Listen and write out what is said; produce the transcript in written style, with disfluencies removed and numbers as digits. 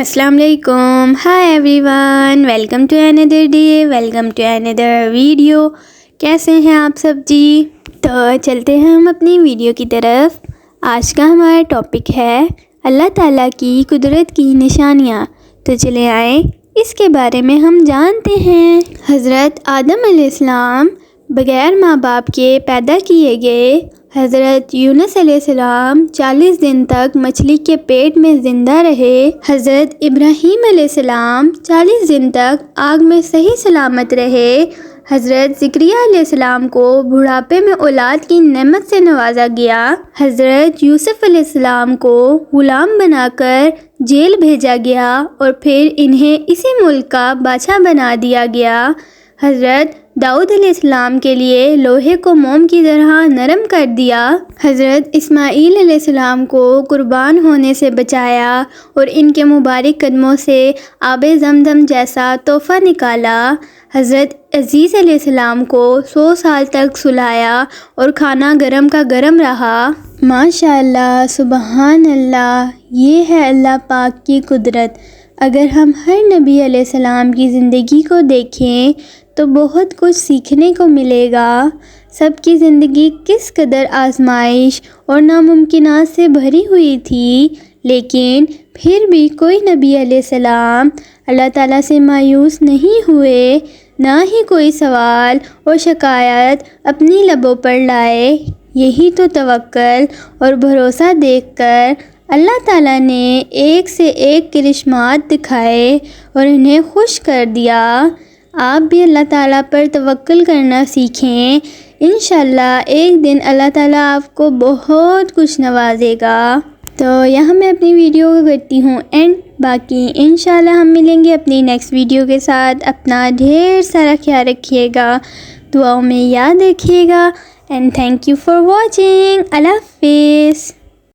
السلام علیکم. Hi everyone, welcome to اندر ڈے, ویلکم ٹو اندر ویڈیو. کیسے ہیں آپ سب جی؟ تو چلتے ہیں ہم اپنی ویڈیو کی طرف. آج کا ہمارا ٹاپک ہے اللہ تعالیٰ کی قدرت کی نشانیاں. تو چلے آئیں اس کے بارے میں ہم جانتے ہیں. حضرت آدم علیہ السلام بغیر ماں باپ کے پیدا کیے گئے. حضرت یونس علیہ السلام 40 دن تک مچھلی کے پیٹ میں زندہ رہے. حضرت ابراہیم علیہ السلام 40 دن تک آگ میں صحیح سلامت رہے. حضرت زکریا علیہ السلام کو بڑھاپے میں اولاد کی نعمت سے نوازا گیا. حضرت یوسف علیہ السلام کو غلام بنا کر جیل بھیجا گیا اور پھر انہیں اسی ملک کا بادشاہ بنا دیا گیا. حضرت داؤد علیہ السلام کے لیے لوہے کو موم کی طرح نرم کر دیا. حضرت اسماعیل علیہ السلام کو قربان ہونے سے بچایا اور ان کے مبارک قدموں سے آب زمزم جیسا تحفہ نکالا. حضرت عزیز علیہ السلام کو 100 سال تک سلایا اور کھانا گرم کا گرم رہا. ماشاء اللہ, سبحان اللہ, یہ ہے اللہ پاک کی قدرت. اگر ہم ہر نبی علیہ السلام کی زندگی کو دیکھیں تو بہت کچھ سیکھنے کو ملے گا. سب کی زندگی کس قدر آزمائش اور ناممکنات سے بھری ہوئی تھی, لیکن پھر بھی کوئی نبی علیہ السلام اللہ تعالیٰ سے مایوس نہیں ہوئے, نہ ہی کوئی سوال اور شکایت اپنی لبوں پر لائے. یہی تو توکل اور بھروسہ دیکھ کر اللہ تعالیٰ نے ایک سے ایک کرشمات دکھائے اور انہیں خوش کر دیا. آپ بھی اللہ تعالیٰ پر توکل کرنا سیکھیں. انشاءاللہ ایک دن اللہ تعالیٰ آپ کو بہت کچھ نوازے گا. تو یہاں میں اپنی ویڈیو کو کرتی ہوں اینڈ. باقی انشاءاللہ ہم ملیں گے اپنی نیکسٹ ویڈیو کے ساتھ. اپنا ڈھیر سارا خیال رکھیے گا, دعاؤں میں یاد رکھیے گا. And thank you for watching. اللہ حافظ.